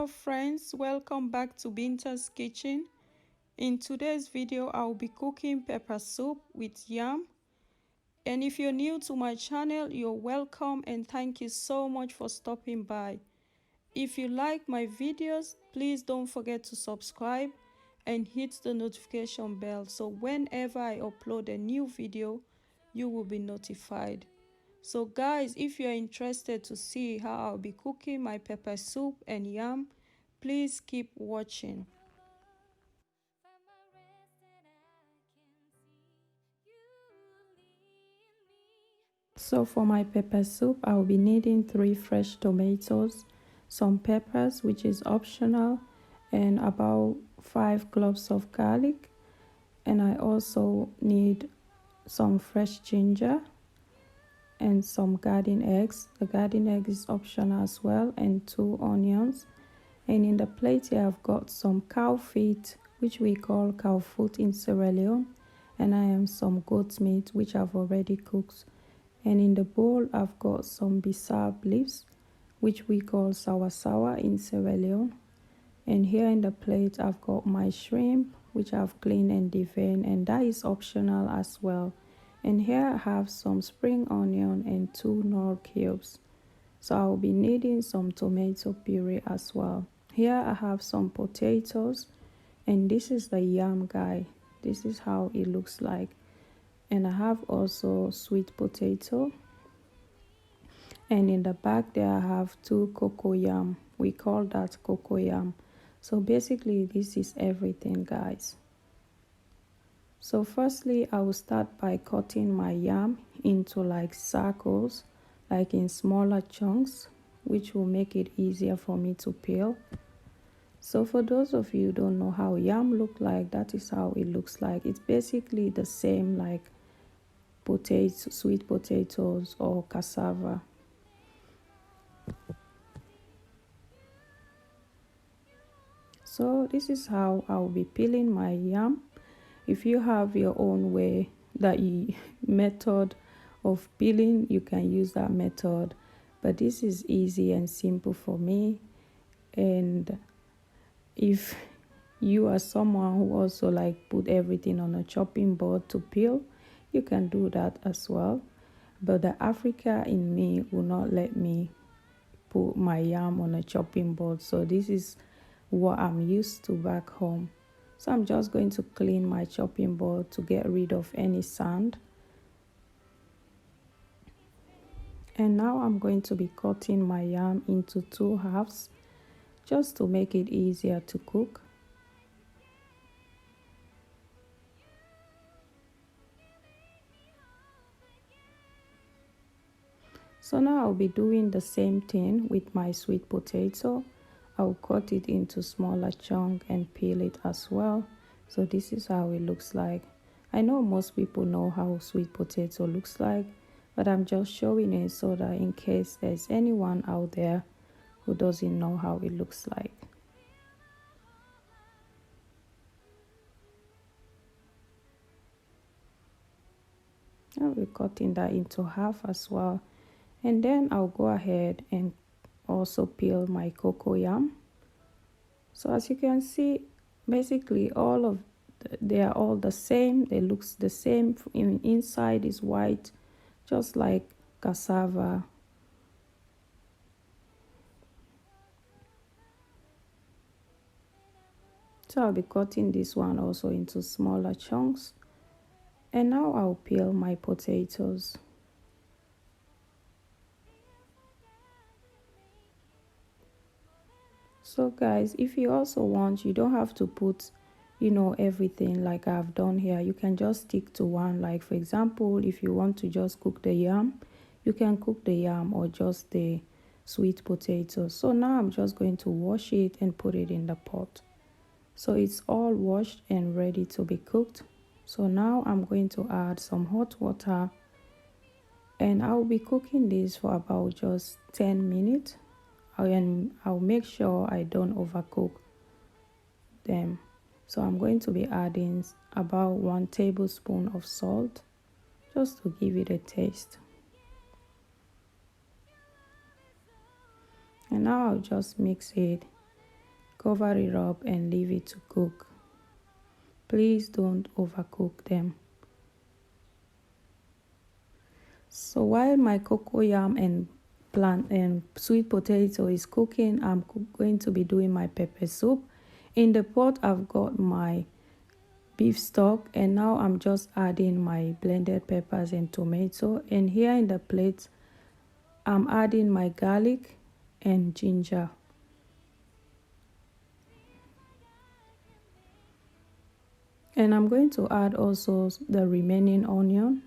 Hello friends, welcome back to Binta's Kitchen. In today's video, I'll be cooking pepper soup with yam. And if you're new to my channel, you're welcome and thank you so much for stopping by. If you like my videos, please don't forget to subscribe and hit the notification bell so whenever I upload a new video, you will be notified. So guys, if you're interested to see how I'll be cooking my pepper soup and yam, please keep watching. So for my pepper soup, I'll be needing 3 fresh tomatoes, some peppers which is optional, and about 5 cloves of garlic. And I also need some fresh ginger and some garden eggs. The garden egg is optional as well, and 2 onions. And in the plate here I've got some cow feet, which we call cow foot in Sierra Leone, and I have some goat meat which I've already cooked. And in the bowl I've got some bissap leaves, which we call sawa in Sierra Leone. And here in the plate I've got my shrimp, which I've cleaned and deveined, and that is optional as well. And here I have some spring onion and 2 Knorr cubes. So I'll be needing some tomato puree as well. Here I have some potatoes, and this is the yam guy. This is how it looks like. And I have also sweet potato, and in the back there I have 2 cocoa yam. We call that cocoa yam. So basically this is everything, guys. So firstly I will start by cutting my yam into like circles, like in smaller chunks, which will make it easier for me to peel. So for those of you who don't know how yam look like, that is how it looks like. It's basically the same like potatoes, sweet potatoes or cassava. So this is how I'll be peeling my yam. If you have your own way method of peeling, you can use that method, but this is easy and simple for me. And if you are someone who also like put everything on a chopping board to peel, you can do that as well. But the Africa in me will not let me put my yam on a chopping board, so this is what I'm used to back home. So I'm just going to clean my chopping board to get rid of any sand. And now I'm going to be cutting my yam into 2 halves just to make it easier to cook. So now I'll be doing the same thing with my sweet potato. I'll cut it into smaller chunks and peel it as well. So this is how it looks like. I know most people know how sweet potato looks like, but I'm just showing it so that in case there's anyone out there who doesn't know how it looks like. I'll be cutting that into half as well. And then I'll go ahead and also peel my cocoa yam. So as you can see, basically they are all the same. They look the same. Inside is white, just like cassava. So I'll be cutting this one also into smaller chunks. And now I'll peel my potatoes. So guys, if you also want, you don't have to put everything like I've done here. You can just stick to one. Like for example, if you want to just cook the yam, you can cook the yam or just the sweet potato. So now I'm just going to wash it and put it in the pot. So it's all washed and ready to be cooked. So now I'm going to add some hot water, and I'll be cooking this for about just 10 minutes. And I'll make sure I don't overcook them. So I'm going to be adding about 1 tablespoon of salt just to give it a taste. And now I'll just mix it cover it up and leave it to cook. Please don't overcook them. So while my cocoyam and plant and sweet potato is cooking, I'm going to be doing my pepper soup. In the pot, I've got my beef stock, and now I'm just adding my blended peppers and tomato. And here in the plate, I'm adding my garlic and ginger. And I'm going to add also the remaining onion.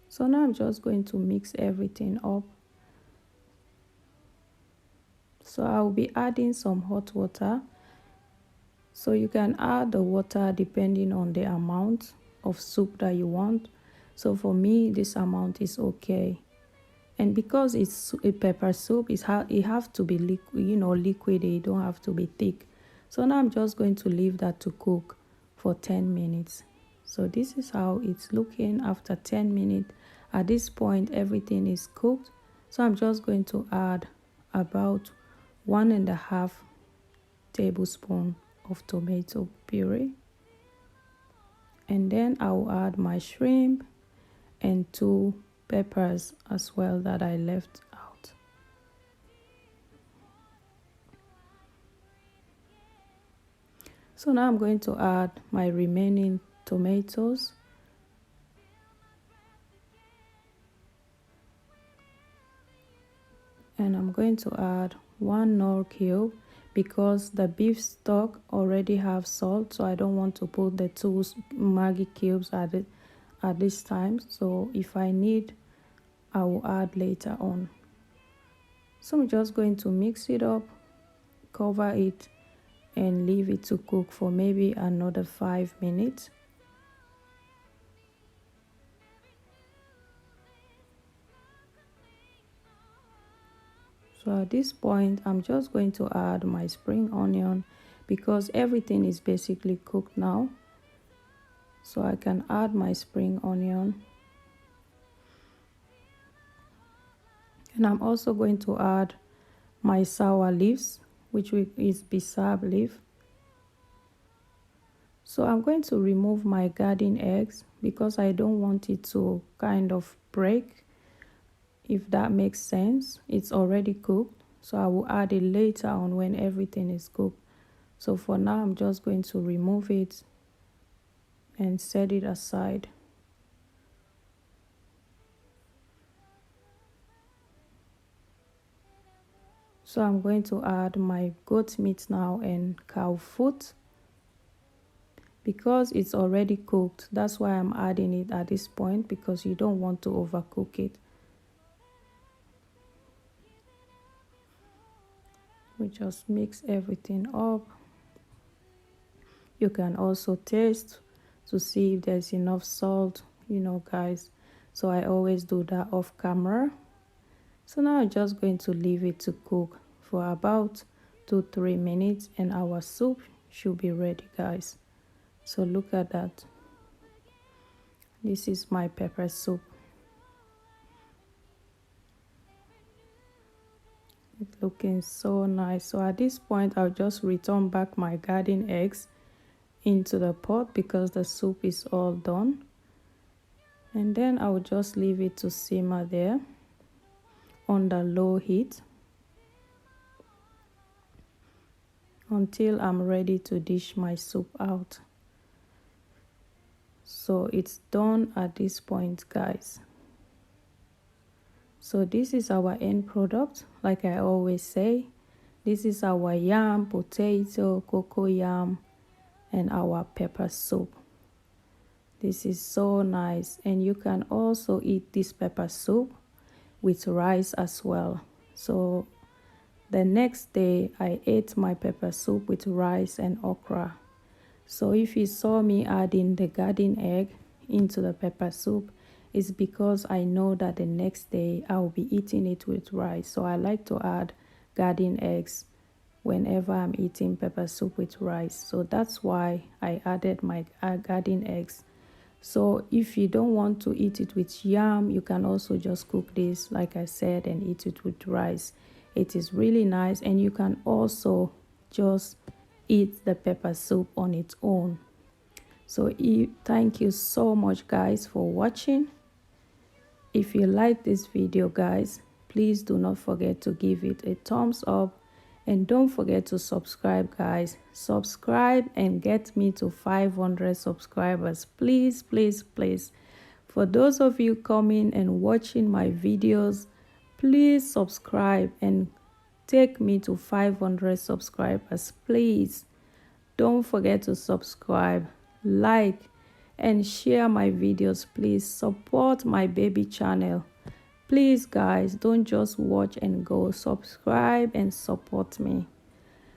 So now I'm just going to mix everything up. So I'll be adding some hot water. So you can add the water depending on the amount of soup that you want. So for me, this amount is okay. And because it's a pepper soup, it have to be liquid. It don't have to be thick. So now I'm just going to leave that to cook for 10 minutes. So this is how it's looking after 10 minutes. At this point, everything is cooked. So I'm just going to add about 1.5 tablespoon of tomato puree. And then I'll add my shrimp and 2 peppers as well that I left out. So now I'm going to add my remaining tomatoes. And I'm going to add 1 Knorr cube because the beef stock already have salt, so I don't want to put the 2 Maggi cubes at this time. So if I need, I will add later on. So I'm just going to mix it up, cover it, and leave it to cook for maybe another 5 minutes. So at this point, I'm just going to add my spring onion because everything is basically cooked now. So I can add my spring onion. And I'm also going to add my sour leaves, which is bisaab leaf. So I'm going to remove my garden eggs because I don't want it to kind of break, if that makes sense. It's already cooked, so I will add it later on when everything is cooked. So for now, I'm just going to remove it and set it aside. So I'm going to add my goat meat now and cow foot. Because it's already cooked, that's why I'm adding it at this point, because you don't want to overcook it. We just mix everything up. You can also taste to see if there's enough salt, guys. So I always do that off camera. So now I'm just going to leave it to cook for about 2-3 minutes and our soup should be ready, guys. So look at that. This is my pepper soup. It's looking so nice. So at this point, I'll just return back my garden eggs into the pot because the soup is all done. And then I'll just leave it to simmer there on the low heat until I'm ready to dish my soup out. So it's done at this point, guys. So this is our end product. Like I always say, this is our yam, potato, cocoyam, and our pepper soup. This is so nice, and you can also eat this pepper soup with rice as well. So the next day I ate my pepper soup with rice and okra. So if you saw me adding the garden egg into the pepper soup, it's because I know that the next day I'll be eating it with rice. So I like to add garden eggs whenever I'm eating pepper soup with rice. So that's why I added my garden eggs. So if you don't want to eat it with yam, you can also just cook this, like I said, and eat it with rice. It is really nice, and you can also just eat the pepper soup on its own. So thank you so much guys for watching. If you like this video guys, please do not forget to give it a thumbs up, and don't forget to subscribe guys. Subscribe and get me to 500 subscribers, please, please, please. For those of you coming and watching my videos, please subscribe and take me to 500 subscribers, please. Don't forget to subscribe, like, and share my videos. Please support my baby channel. Please guys, don't just watch and go. Subscribe and support me.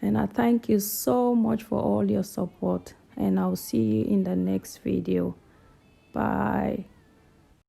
And I thank you so much for all your support, and I'll see you in the next video. Bye.